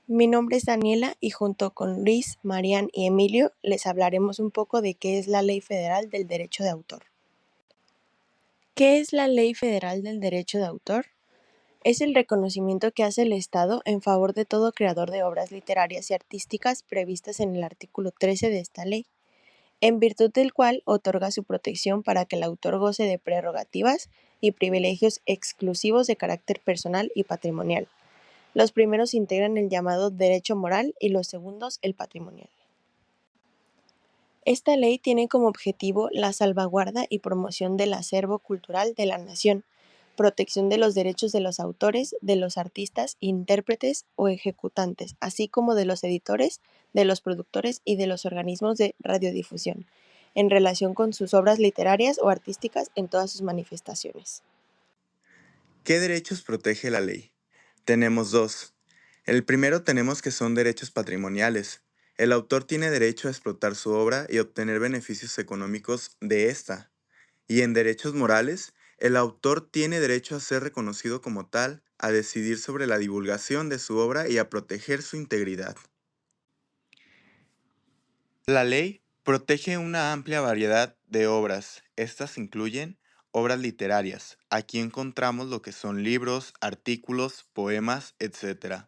Mi nombre es Daniela y junto con Luis, Marian y Emilio les hablaremos un poco de qué es la Ley Federal del Derecho de Autor. ¿Qué es la Ley Federal del Derecho de Autor? Es el reconocimiento que hace el Estado en favor de todo creador de obras literarias y artísticas previstas en el artículo 13 de esta ley, en virtud del cual otorga su protección para que el autor goce de prerrogativas y privilegios exclusivos de carácter personal y patrimonial. Los primeros integran el llamado derecho moral y los segundos el patrimonial. Esta ley tiene como objetivo la salvaguarda y promoción del acervo cultural de la nación, protección de los derechos de los autores, de los artistas, intérpretes o ejecutantes, así como de los editores, de los productores y de los organismos de radiodifusión, en relación con sus obras literarias o artísticas en todas sus manifestaciones. ¿Qué derechos protege la ley? Tenemos dos. El primero tenemos que son derechos patrimoniales. El autor tiene derecho a explotar su obra y obtener beneficios económicos de ésta. Y en derechos morales, el autor tiene derecho a ser reconocido como tal, a decidir sobre la divulgación de su obra y a proteger su integridad. La ley protege una amplia variedad de obras. Estas incluyen obras literarias. Aquí encontramos lo que son libros, artículos, poemas, etc.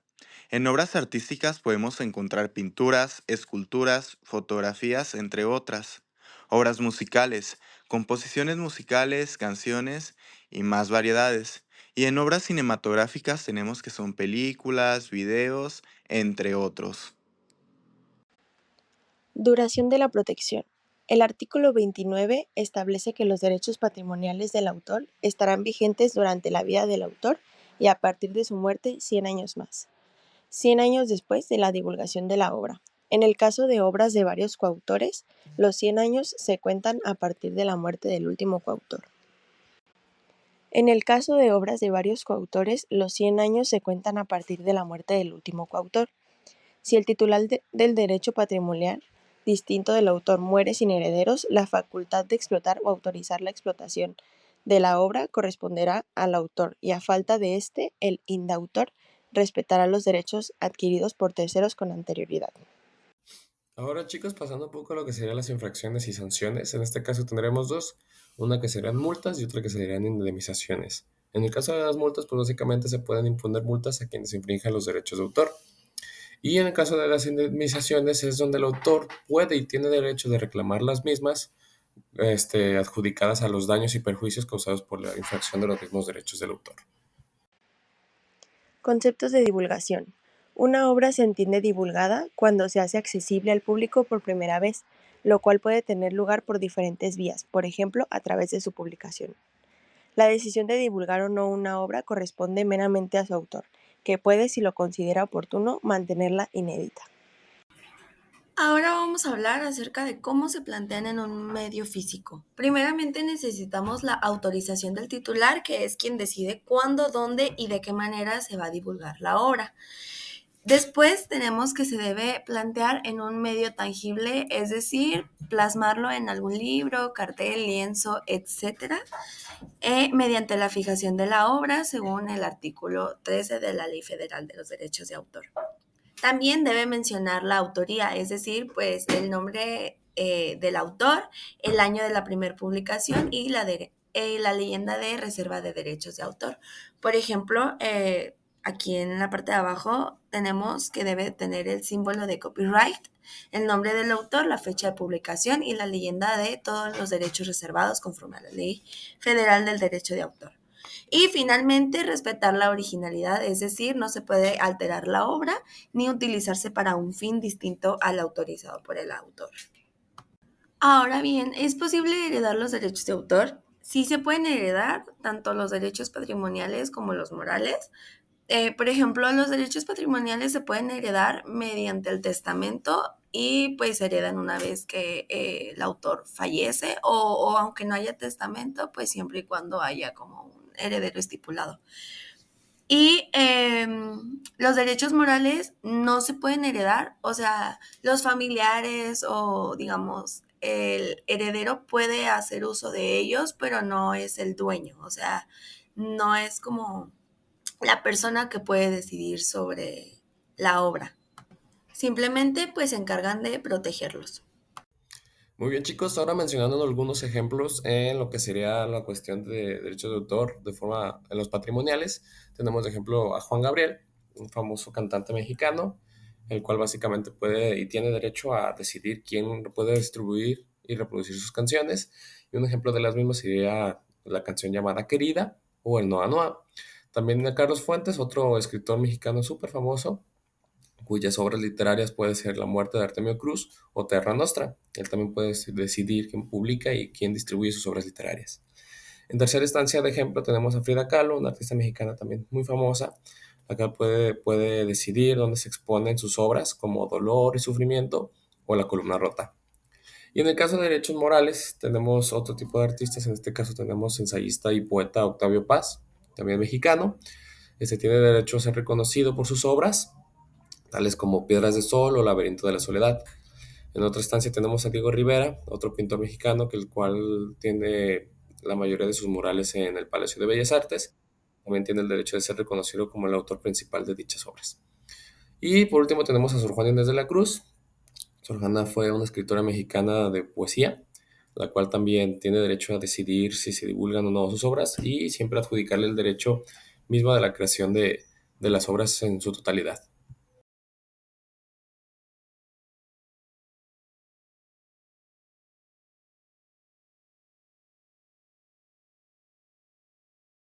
En obras artísticas podemos encontrar pinturas, esculturas, fotografías, entre otras. Obras musicales, composiciones musicales, canciones y más variedades. Y en obras cinematográficas tenemos que son películas, videos, entre otros. Duración de la protección. El artículo 29 establece que los derechos patrimoniales del autor estarán vigentes durante la vida del autor y a partir de su muerte 100 años más, 100 años después de la divulgación de la obra. En el caso de obras de varios coautores, los 100 años se cuentan a partir de la muerte del último coautor. En el caso de obras de varios coautores, los 100 años se cuentan a partir de la muerte del último coautor. Si el titular del derecho patrimonial distinto del autor muere sin herederos, la facultad de explotar o autorizar la explotación de la obra corresponderá al autor y a falta de éste, el indautor respetará los derechos adquiridos por terceros con anterioridad. Ahora, chicos, pasando un poco a lo que serían las infracciones y sanciones, en este caso tendremos dos, una que serían multas y otra que serían indemnizaciones. En el caso de las multas, pues básicamente se pueden imponer multas a quienes infringen los derechos de autor. Y en el caso de las indemnizaciones es donde el autor puede y tiene derecho de reclamar las mismas, adjudicadas a los daños y perjuicios causados por la infracción de los mismos derechos del autor. Conceptos de divulgación. Una obra se entiende divulgada cuando se hace accesible al público por primera vez, lo cual puede tener lugar por diferentes vías, por ejemplo, a través de su publicación. La decisión de divulgar o no una obra corresponde meramente a su autor, que puede, si lo considera oportuno, mantenerla inédita. Ahora vamos a hablar acerca de cómo se plantean en un medio físico. Primeramente necesitamos la autorización del titular, que es quien decide cuándo, dónde y de qué manera se va a divulgar la obra. Después tenemos que se debe plantear en un medio tangible, es decir, plasmarlo en algún libro, cartel, lienzo, etcétera, mediante la fijación de la obra según el artículo 13 de la Ley Federal de los Derechos de Autor. También debe mencionar la autoría, es decir, pues el nombre del autor, el año de la primera publicación y la leyenda de reserva de derechos de autor. Por ejemplo, aquí en la parte de abajo tenemos que debe tener el símbolo de copyright, el nombre del autor, la fecha de publicación y la leyenda de todos los derechos reservados conforme a la Ley Federal del Derecho de Autor. Y finalmente, respetar la originalidad, es decir, no se puede alterar la obra ni utilizarse para un fin distinto al autorizado por el autor. Ahora bien, ¿es posible heredar los derechos de autor? Sí se pueden heredar tanto los derechos patrimoniales como los morales. Por ejemplo, los derechos patrimoniales se pueden heredar mediante el testamento y pues se heredan una vez que el autor fallece o aunque no haya testamento, pues siempre y cuando haya como un heredero estipulado. Y los derechos morales no se pueden heredar, o sea, los familiares o digamos el heredero puede hacer uso de ellos, pero no es el dueño, o sea, no es como la persona que puede decidir la obra. Simplemente pues se encargan de protegerlos. Muy bien, chicos, ahora mencionando algunos ejemplos en lo que sería la cuestión de derechos de autor de forma en los patrimoniales, tenemos de ejemplo a Juan Gabriel, un famoso cantante mexicano, el cual básicamente puede y tiene derecho a decidir quién puede distribuir y reproducir sus canciones. Y un ejemplo de las mismas sería la canción llamada Querida o el Noa Noa. También a Carlos Fuentes, otro escritor mexicano súper famoso, cuyas obras literarias puede ser La muerte de Artemio Cruz o Terra Nostra. Él también puede decidir quién publica y quién distribuye sus obras literarias. En tercera instancia, de ejemplo, tenemos a Frida Kahlo, una artista mexicana también muy famosa, la cual puede decidir dónde se exponen sus obras, como Dolor y Sufrimiento o La columna rota. Y en el caso de derechos morales, tenemos otro tipo de artistas. En este caso tenemos ensayista y poeta Octavio Paz, también mexicano. Este tiene derecho a ser reconocido por sus obras, tales como Piedras de Sol o Laberinto de la Soledad. En otra instancia tenemos a Diego Rivera, otro pintor mexicano, que el cual tiene la mayoría de sus murales en el Palacio de Bellas Artes. También tiene el derecho de ser reconocido como el autor principal de dichas obras. Y por último tenemos a Sor Juana Inés de la Cruz. Sor Juana fue una escritora mexicana de poesía, la cual también tiene derecho a decidir si se divulgan o no sus obras y siempre adjudicarle el derecho mismo de la creación de las obras en su totalidad.